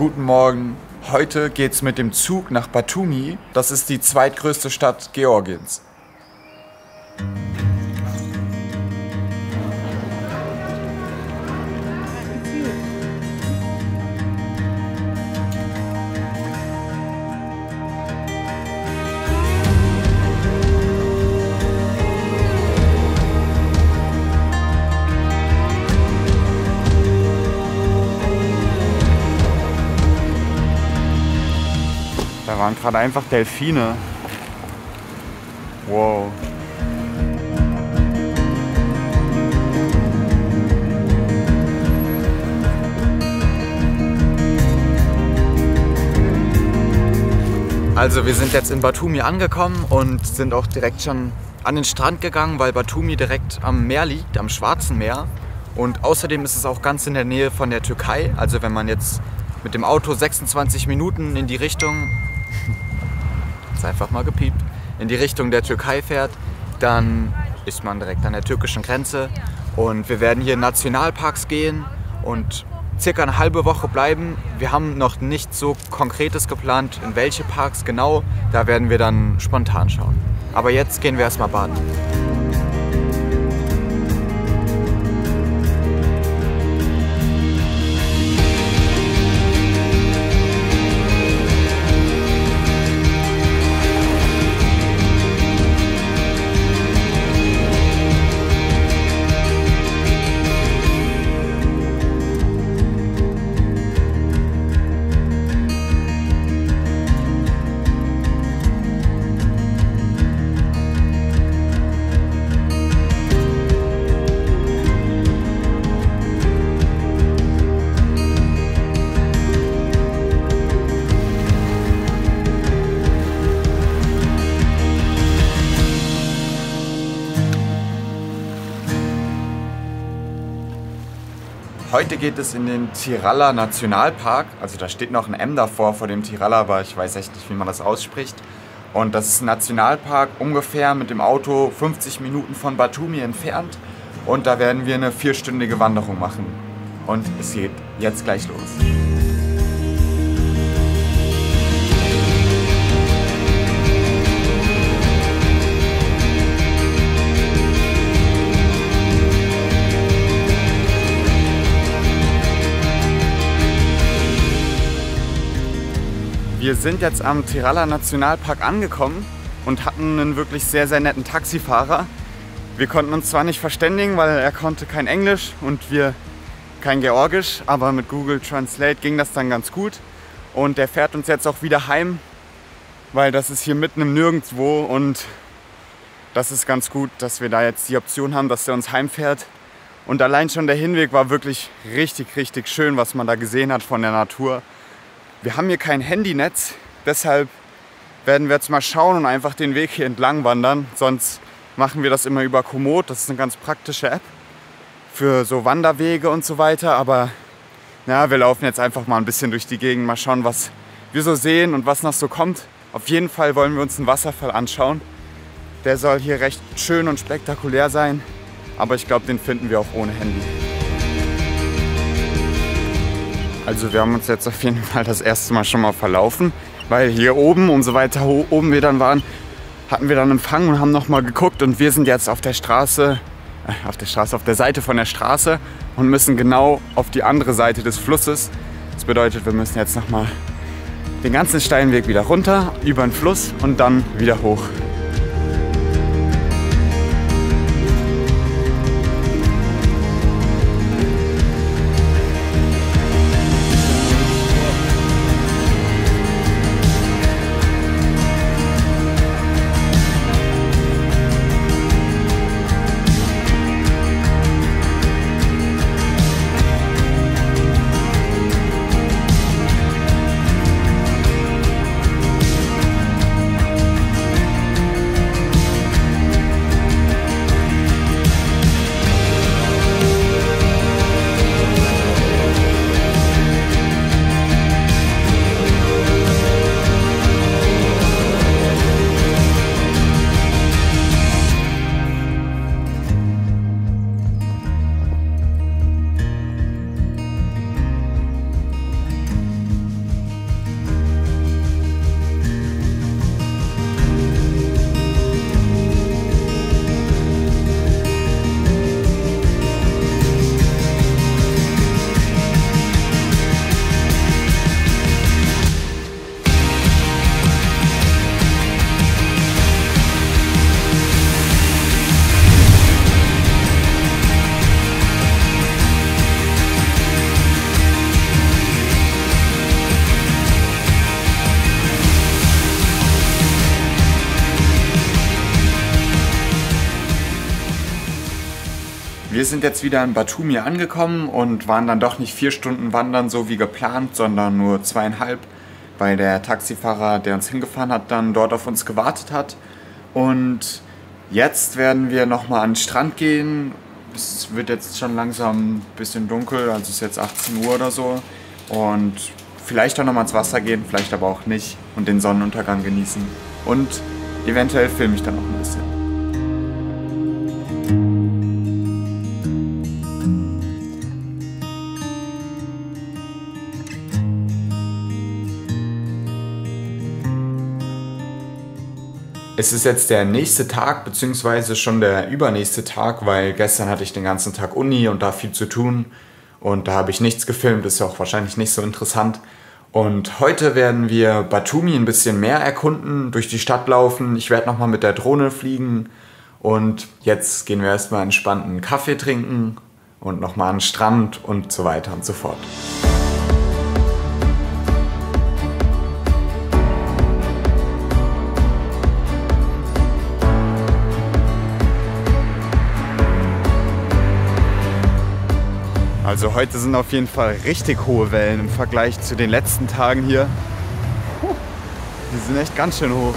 Guten Morgen. Heute geht's mit dem Zug nach Batumi. Das ist die zweitgrößte Stadt Georgiens. Da waren gerade einfach Delfine. Wow. Also wir sind jetzt in Batumi angekommen und sind auch direkt schon an den Strand gegangen, weil Batumi direkt am Meer liegt, am Schwarzen Meer. Und außerdem ist es auch ganz in der Nähe von der Türkei. Also wenn man jetzt mit dem Auto 26 Minuten in die Richtung, jetzt einfach mal gepiept, in die Richtung der Türkei fährt, dann ist man direkt an der türkischen Grenze. Und wir werden hier in Nationalparks gehen und circa eine halbe Woche bleiben. Wir haben noch nicht so Konkretes geplant, in welche Parks genau. Da werden wir dann spontan schauen. Aber jetzt gehen wir erstmal baden. Heute geht es in den Tiralla Nationalpark, also da steht noch ein M davor vor dem Tiralla, aber ich weiß echt nicht, wie man das ausspricht. Und das ist ein Nationalpark ungefähr mit dem Auto 50 Minuten von Batumi entfernt. Und da werden wir eine 4-stündige Wanderung machen. Und es geht jetzt gleich los. Wir sind jetzt am Tiralla Nationalpark angekommen und hatten einen wirklich sehr, sehr netten Taxifahrer. Wir konnten uns zwar nicht verständigen, weil er konnte kein Englisch und wir kein Georgisch, aber mit Google Translate ging das dann ganz gut. Und der fährt uns jetzt auch wieder heim, weil das ist hier mitten im Nirgendwo und das ist ganz gut, dass wir da jetzt die Option haben, dass er uns heimfährt. Und allein schon der Hinweg war wirklich richtig, richtig schön, was man da gesehen hat von der Natur. Wir haben hier kein Handynetz, deshalb werden wir jetzt mal schauen und einfach den Weg hier entlang wandern. Sonst machen wir das immer über Komoot, das ist eine ganz praktische App für so Wanderwege und so weiter. Aber ja, wir laufen jetzt einfach mal ein bisschen durch die Gegend, mal schauen, was wir so sehen und was noch so kommt. Auf jeden Fall wollen wir uns einen Wasserfall anschauen. Der soll hier recht schön und spektakulär sein, aber ich glaube, den finden wir auch ohne Handy. Also wir haben uns jetzt auf jeden Fall das erste Mal schon mal verlaufen, weil hier oben, umso weiter oben wir dann waren, hatten wir dann Empfang und haben noch mal geguckt und wir sind jetzt auf der Seite von der Straße und müssen genau auf die andere Seite des Flusses. Das bedeutet, wir müssen jetzt noch mal den ganzen steilen Weg wieder runter, über den Fluss und dann wieder hoch. Wir sind jetzt wieder in Batumi angekommen und waren dann doch nicht 4 Stunden wandern, so wie geplant, sondern nur 2,5, weil der Taxifahrer, der uns hingefahren hat, dann dort auf uns gewartet hat. Und jetzt werden wir nochmal an den Strand gehen. Es wird jetzt schon langsam ein bisschen dunkel, also es ist jetzt 18 Uhr oder so. Und vielleicht auch nochmal ins Wasser gehen, vielleicht aber auch nicht und den Sonnenuntergang genießen. Und eventuell filme ich dann noch ein bisschen. Es ist jetzt der nächste Tag, beziehungsweise schon der übernächste Tag, weil gestern hatte ich den ganzen Tag Uni und da viel zu tun und da habe ich nichts gefilmt, ist ja auch wahrscheinlich nicht so interessant. Und heute werden wir Batumi ein bisschen mehr erkunden, durch die Stadt laufen, ich werde nochmal mit der Drohne fliegen und jetzt gehen wir erstmal entspannt einen Kaffee trinken und nochmal an den Strand und so weiter und so fort. Also heute sind auf jeden Fall richtig hohe Wellen im Vergleich zu den letzten Tagen hier. Die sind echt ganz schön hoch.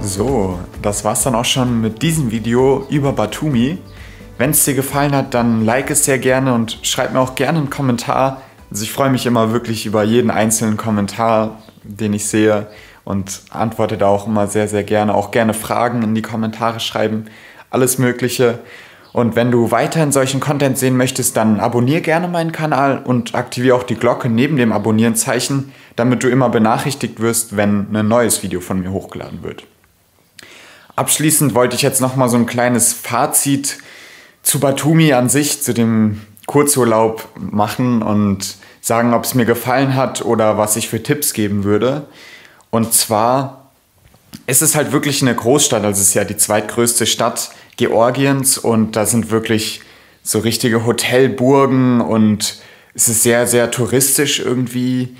So, das war's dann auch schon mit diesem Video über Batumi. Wenn es dir gefallen hat, dann like es sehr gerne und schreib mir auch gerne einen Kommentar. Also ich freue mich immer wirklich über jeden einzelnen Kommentar, den ich sehe und antworte da auch immer sehr, sehr gerne. Auch gerne Fragen in die Kommentare schreiben, alles Mögliche. Und wenn du weiterhin solchen Content sehen möchtest, dann abonniere gerne meinen Kanal und aktiviere auch die Glocke neben dem Abonnieren-Zeichen, damit du immer benachrichtigt wirst, wenn ein neues Video von mir hochgeladen wird. Abschließend wollte ich jetzt nochmal so ein kleines Fazit zu Batumi an sich, zu dem Kurzurlaub machen und sagen, ob es mir gefallen hat oder was ich für Tipps geben würde. Und zwar ist es halt wirklich eine Großstadt, also es ist ja die zweitgrößte Stadt Georgiens und da sind wirklich so richtige Hotelburgen und es ist sehr, sehr touristisch irgendwie.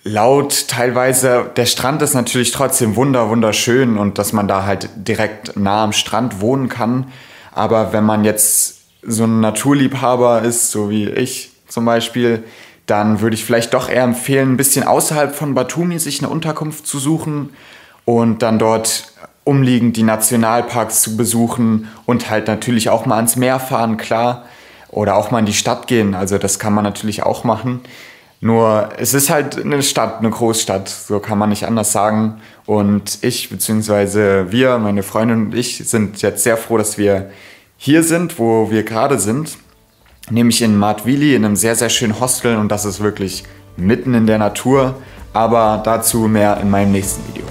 Laut teilweise, der Strand ist natürlich trotzdem wunderschön und dass man da halt direkt nah am Strand wohnen kann. Aber wenn man jetzt so ein Naturliebhaber ist, so wie ich zum Beispiel, dann würde ich vielleicht doch eher empfehlen, ein bisschen außerhalb von Batumi sich eine Unterkunft zu suchen und dann dort umliegend die Nationalparks zu besuchen und halt natürlich auch mal ans Meer fahren, klar. Oder auch mal in die Stadt gehen, also das kann man natürlich auch machen. Nur es ist halt eine Stadt, eine Großstadt, so kann man nicht anders sagen. Und ich, beziehungsweise wir, meine Freundin und ich, sind jetzt sehr froh, dass wir hier sind, wo wir gerade sind. Nämlich in Mardvili, in einem sehr, sehr schönen Hostel und das ist wirklich mitten in der Natur. Aber dazu mehr in meinem nächsten Video.